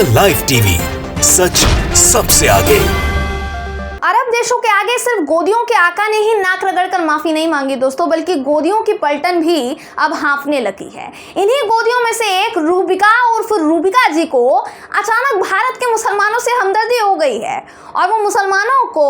India live TV, सच सबसे आगे। अरब देशों के आगे सिर्फ गोदियों के आका ने ही नाक रगड़कर माफी नहीं मांगी दोस्तों, बल्कि गोदियों की पलटन भी अब हाँफने लगी है। इन्हीं गोदियों में से एक रूबिका उर्फ रूबिका जी को अचानक भारत के मुसलमानों से हमदर्दी हो गई है और वो मुसलमानों को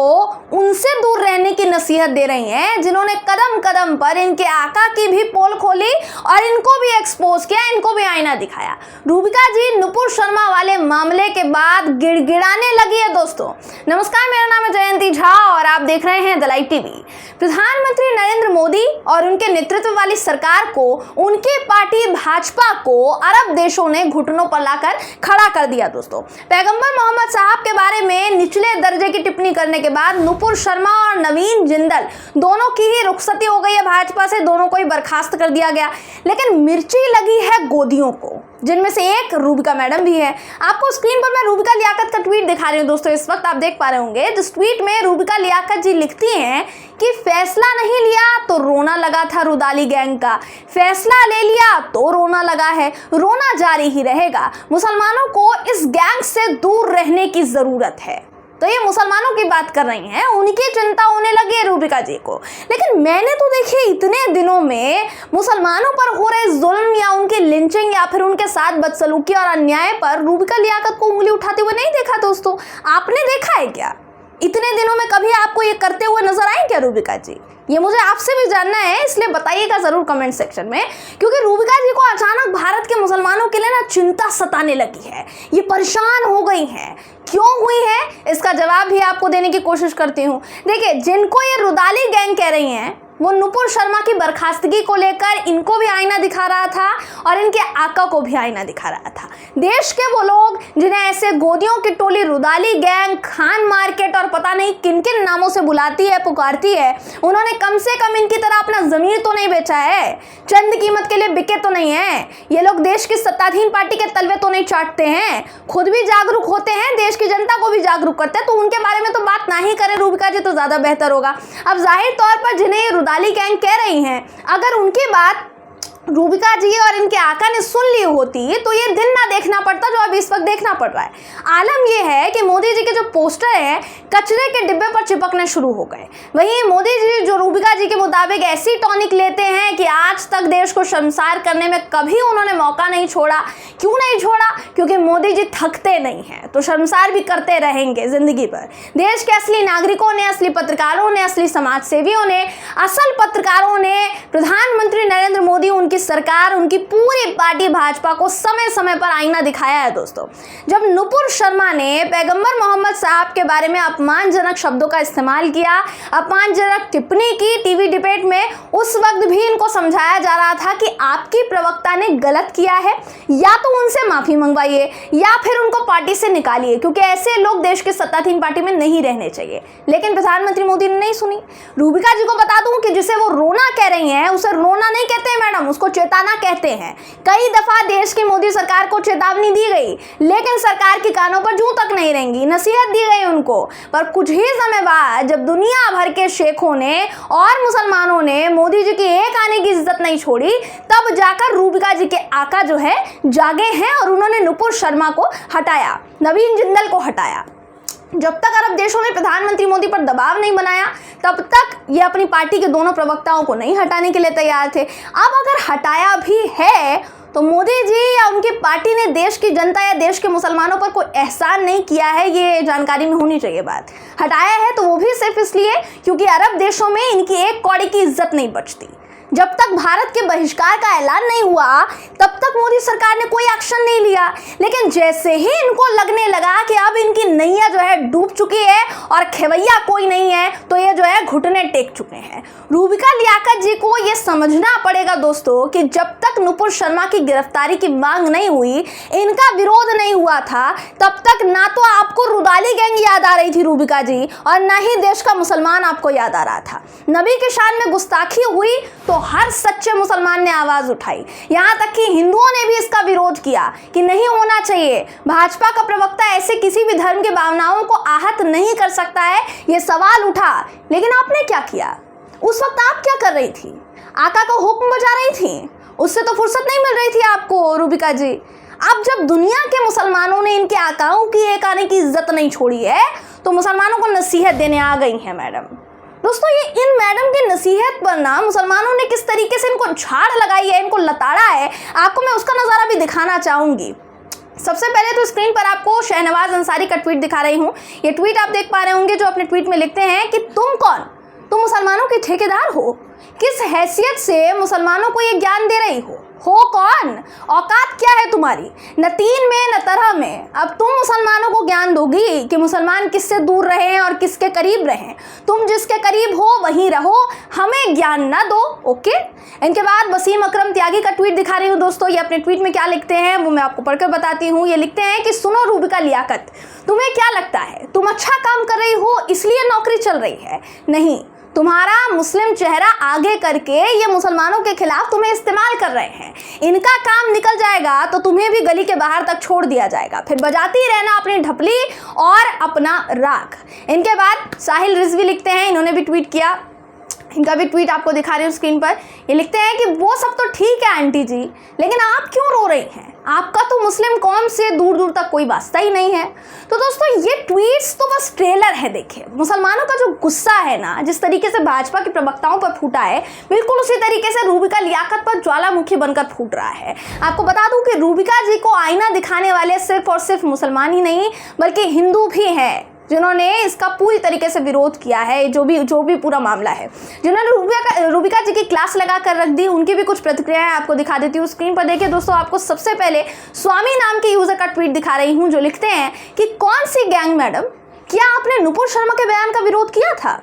उनसे दूर रहने की नसीहत दे रही हैं जिन्होंने कदम कदम पर इनके आका की भी पोल खोली और इनको भी एक्सपोज किया, इनको भी आईना दिखाया। रूबिका जी नुपुर शर्मा वाले मामले के बाद गिड़गिड़ाने लगी है दोस्तों। नमस्कार, मेरा नाम है जयंती झा और आप देख रहे हैं द लाइव टीवी। प्रधानमंत्री नरेंद्र मोदी और उनके नेतृत्व वाली सरकार को, उनकी पार्टी भाजपा को अरब देशों ने घुटनों पर लाकर खड़ा कर दिया दोस्तों। पैगंबर मोहम्मद साहब के बारे में निचले दर्जे की टिप्पणी करने के बाद नुपुर शर्मा और नवीन जिंदल दोनों की ही रुखसती हो गई है भाजपा से, दोनों को ही बर्खास्त कर दिया गया। लेकिन मिर्ची लगी है गोदियों को, जिनमें से एक रूबिका मैडम भी है। आपको स्क्रीन पर मैं रूबिका लियाकत का ट्वीट दिखा रही हूँ दोस्तों, इस वक्त आप देख पा रहे होंगे। जिस ट्वीट में रूबिका लियाकत जी लिखती हैं कि फैसला नहीं लिया तो रोना लगा था रुदाली गैंग का, फैसला ले लिया तो रोना लगा है, रोना जारी ही रहेगा। मुसलमानों को इस गैंग से दूर रहने की जरूरत है। तो ये मुसलमानों की बात कर रही हैं, उनकी चिंता होने लगी है रूबिका जी को। लेकिन मैंने तो देखिए इतने दिनों में मुसलमानों पर हो रहे जुल्म या उनकी लिंचिंग या फिर उनके साथ बदसलूकी और अन्याय पर रूबिका लियाकत को उंगली उठाते हुए नहीं देखा दोस्तों। आपने देखा है क्या? इतने दिनों में कभी आपको ये करते हुए नजर आए क्या रूबिका जी? ये मुझे आपसे भी जानना है, इसलिए बताइएगा जरूर कमेंट सेक्शन में, क्योंकि रूबिका जी को अचानक भारत के मुसलमानों के लिए ना चिंता सताने लगी है। ये परेशान हो गई हैं। क्यों हुई है, इसका जवाब भी आपको देने की कोशिश करती हूँ। देखिए, जिनको ये रुदाली गैंग कह रही हैं वो नुपुर शर्मा की बर्खास्तगी को लेकर इनको भी आईना दिखा रहा था और इनके आका को भी आईना दिखा रहा था। देश के वो लोग जिन्हें ऐसे गोदियों की टोली रुदाली गैंग, खान मार्केट और पता नहीं किन किन नामों से बुलाती है, पुकारती है, उन्होंने कम से कम इनकी तरह अपना जमीर तो नहीं बेचा है, चंद कीमत के लिए बिके तो नहीं है। ये लोग देश की सत्ताधीन पार्टी के तलवे तो नहीं चाटते हैं, खुद भी जागरूक होते हैं, देश की जनता को भी जागरूक करते हैं। तो उनके बारे में तो बात ना ही करें रूबिका जी तो ज्यादा बेहतर होगा। अब जाहिर तौर पर जिन्हें रुदाली गैंग कह रही हैं, अगर उनकी बात रूबिका जी और इनके आका ने सुन ली होती तो ये दिन ना देखना पड़ता जो अब इस वक्त देखना पड़ रहा है। आलम ये है कि मोदी जी के जो पोस्टर हैं कचरे के डिब्बे पर चिपकने शुरू हो गए। वहीं मोदी जी जो रूबिका जी के मुताबिक ऐसी टॉनिक लेते हैं कि आज तक देश को शर्मसार करने में कभी उन्होंने मौका नहीं छोड़ा। क्यों नहीं छोड़ा? क्योंकि मोदी जी थकते नहीं हैं, तो शर्मसार भी करते रहेंगे जिंदगी भर। देश के असली नागरिकों ने, असली पत्रकारों ने, असली समाज सेवियों ने, असल पत्रकारों ने प्रधानमंत्री नरेंद्र मोदी, उनकी सरकार, उनकी पूरी पार्टी भाजपा को समय समय पर आईना दिखाया है दोस्तों। जब नुपुर शर्मा ने पैगंबर मोहम्मद साहब के बारे में अपमानजनक शब्दों का इस्तेमाल किया, अपमानजनक टिप्पणी की टीवी डिबेट में, उस वक्त भी इनको समझाया जा रहा था कि आपकी प्रवक्ता ने गलत किया है, या तो उनसे माफी मंगवाइए या फिर उनको पार्टी से निकालिए, क्योंकि ऐसे लोग देश की सत्ताधीन पार्टी में नहीं रहने चाहिए। लेकिन प्रधानमंत्री मोदी ने नहीं सुनी। रूबिका जी को बता दूं कि जिसे वो रोना कह रही हैं उसे रोना नहीं कहते हैं मैडम, उसको चेताना कहते हैं। कई दफा देश की मोदी सरकार को चेतावनी दी गई, लेकिन सरकार के कानों पर जूं तक नहीं रेंगी, नसीहत दी गई उनको। पर कुछ ही समय बाद जब दुनिया भर के शेखों ने और मुसलमानों ने मोदी जी की एक आने की इज्जत नहीं छोड़ी, तब जाकर रूबिका जी के आका जो है जागे हैं और उन्होंने नुपुर शर्मा को हटाया, नवीन जिंदल को हटाया। जब तक अरब देशों ने प्रधानमंत्री मोदी पर दबाव नहीं बनाया, तब तक ये अपनी पार्टी के दोनों प्रवक्ताओं को नहीं हटाने के लिए तैयार थे। अब अगर हटाया भी है तो मोदी जी या उनकी पार्टी ने देश की जनता या देश के मुसलमानों पर कोई एहसान नहीं किया है, ये जानकारी में होनी चाहिए बात। हटाया है तो वो भी सिर्फ इसलिए क्योंकि अरब देशों में इनकी एक कौड़ी की इज्जत नहीं बचती। जब तक भारत के बहिष्कार का ऐलान नहीं हुआ तब तक मोदी सरकार ने कोई एक्शन नहीं लिया। लेकिन जैसे ही इनको लगने लगा कि अब इनकी नैया जो है डूब चुकी है और खेवैया कोई नहीं है, तो ये जो है घुटने टेक चुके हैं। रूबिका लियाकत जी को ये समझना पड़ेगा दोस्तों कि जब तक नुपुर शर्मा की गिरफ्तारी की मांग नहीं हुई, इनका विरोध नहीं हुआ था, तब तक ना तो आपको रुदाली गैंग याद आ रही थी रूबिका जी, और ना ही देश का मुसलमान आपको याद आ रहा था। नबी की शान में गुस्ताखी हुई तो हर सच्चे मुसलमान ने आवाज उठाई, यहां तक कि हिंदुओं ने भी इसका विरोध किया कि नहीं होना चाहिए। भाजपा का प्रवक्ता ऐसे किसी भी धर्म की भावनाओं को आहत नहीं कर सकता है, ये सवाल उठा। लेकिन आपने क्या किया? उस वक्त आप क्या कर रही थी? आका का हुक्म बजा रही थी, उससे तो फुर्सत नहीं मिल रही थी आपको रूबिका जी। अब जब दुनिया के मुसलमानों ने इनके आकाओं की एक आने की इज्जत नहीं छोड़ी है तो मुसलमानों को नसीहत देने आ गई है मैडम। दोस्तों ये इन मैडम की नसीहत पर ना मुसलमानों ने किस तरीके से इनको झाड़ लगाई है, इनको लताड़ा है, आपको मैं उसका नज़ारा भी दिखाना चाहूँगी। सबसे पहले तो स्क्रीन पर आपको शहनवाज अंसारी का ट्वीट दिखा रही हूँ। ये ट्वीट आप देख पा रहे होंगे जो अपने ट्वीट में लिखते हैं कि तुम कौन, तुम मुसलमानों के ठेकेदार हो, किस हैसियत से मुसलमानों को ये ज्ञान दे रही हो कौन, औकात क्या है तुम्हारी, न तीन में न तरह में। अब तुम मुसलमानों को ज्ञान दोगी कि मुसलमान किससे दूर रहें और किसके करीब रहें। तुम जिसके करीब हो वहीं रहो, हमें ज्ञान ना दो। ओके। इनके बाद वसीम अकरम त्यागी का ट्वीट दिखा रही हूँ दोस्तों। ये अपने ट्वीट में क्या लिखते हैं वो मैं आपको पढ़कर बताती हूँ। ये लिखते हैं कि सुनो रूबिका लियाकत, तुम्हें क्या लगता है तुम अच्छा काम कर रही हो इसलिए नौकरी चल रही है? नहीं, तुम्हारा मुस्लिम चेहरा आगे करके ये मुसलमानों के खिलाफ तुम्हें इस्तेमाल कर रहे हैं। इनका काम निकल जाएगा तो तुम्हें भी गली के बाहर तक छोड़ दिया जाएगा, फिर बजाती रहना अपनी ढपली और अपना राग। इनके बाद साहिल रिजवी लिखते हैं, इन्होंने भी ट्वीट किया, इनका भी ट्वीट आपको दिखा रही हूँ स्क्रीन पर। ये लिखते हैं कि वो सब तो ठीक है आंटी जी, लेकिन आप क्यों रो रही हैं? आपका तो मुस्लिम कौम से दूर दूर तक कोई वास्ता ही नहीं है। तो दोस्तों ये ट्वीट्स तो बस ट्रेलर है। देखिए मुसलमानों का जो गुस्सा है ना, जिस तरीके से भाजपा के प्रवक्ताओं पर फूटा है, बिल्कुल उसी तरीके से रूबिका लियाकत पर ज्वालामुखी बनकर फूट रहा है। आपको बता दूं कि रूबिका जी को आईना दिखाने वाले सिर्फ और सिर्फ मुसलमान ही नहीं बल्कि हिंदू भी हैं जिन्होंने इसका पूरी तरीके से विरोध किया है। जो भी पूरा मामला है, जिन्होंने रूबिका जी की क्लास लगा कर रख दी, उनकी भी कुछ प्रतिक्रियाएं आपको दिखा देती हूँ स्क्रीन पर। देखिए दोस्तों, आपको सबसे पहले स्वामी नाम के यूजर का ट्वीट दिखा रही हूँ जो लिखते हैं कि कौन सी गैंग मैडम, क्या आपने नुपुर शर्मा के बयान का विरोध किया था?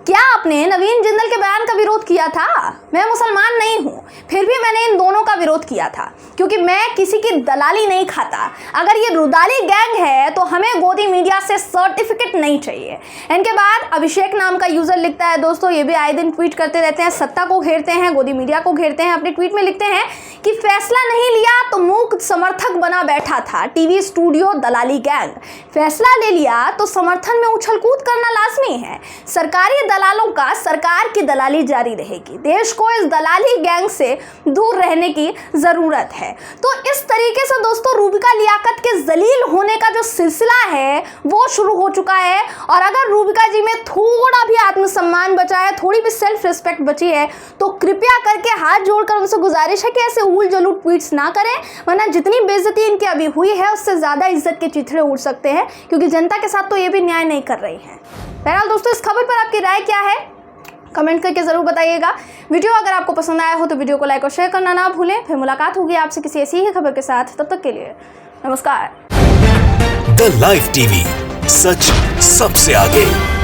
क्या आपने नवीन जिंदल के बयान का विरोध किया था? मैं मुसलमान नहीं हूँ, फिर भी मैंने इन दोनों का विरोध किया था क्योंकि मैं किसी की दलाली नहीं खाता। अगर ये रुदाली गैंग है तो हमें गोदी मीडिया से सर्टिफिकेट नहीं चाहिए। इनके बाद अभिषेक नाम का यूजर लिखता है दोस्तों, ये भी आए दिन ट्वीट करते रहते हैं, सत्ता को घेरते हैं, गोदी मीडिया को घेरते हैं। अपने ट्वीट में लिखते हैं कि फैसला नहीं लिया तो मूक समर्थक बना बैठा था टीवी स्टूडियो दलाली गैंग, फैसला ले लिया तो समर्थन में उछल कूद करना लाजमी है। सरकारी दलालों का सरकार की दलाली जारी रहेगी, देश को इस दलाली गैंग से दूर रहने की जरूरत है। तो इस तरीके से दोस्तों रूबिका लियाकत के जलील होने का जो सिलसिला है वो शुरू हो चुका है। और अगर रूबिका जी में थोड़ा भी आत्मसम्मान बचा है, थोड़ी भी सेल्फ रिस्पेक्ट बची है, तो कृपया करके हाथ जोड़कर उनसे गुजारिश है कि ऐसे उल जलूल ट्वीट्स ना करें, वरना जितनी बेइज्जती इनकी अभी हुई है उससे ज्यादा इज्जत के चिथड़े उड़ सकते हैं, क्योंकि जनता के साथ तो ये भी न्याय नहीं कर रही है। बहरहाल दोस्तों, इस खबर पर आपकी राय क्या है कमेंट करके जरूर बताइएगा। वीडियो अगर आपको पसंद आया हो तो वीडियो को लाइक और शेयर करना ना भूलें। फिर मुलाकात होगी आपसे किसी ऐसी ही खबर के साथ, तब तक के लिए नमस्कार। द लाइव टीवी, सच सबसे आगे।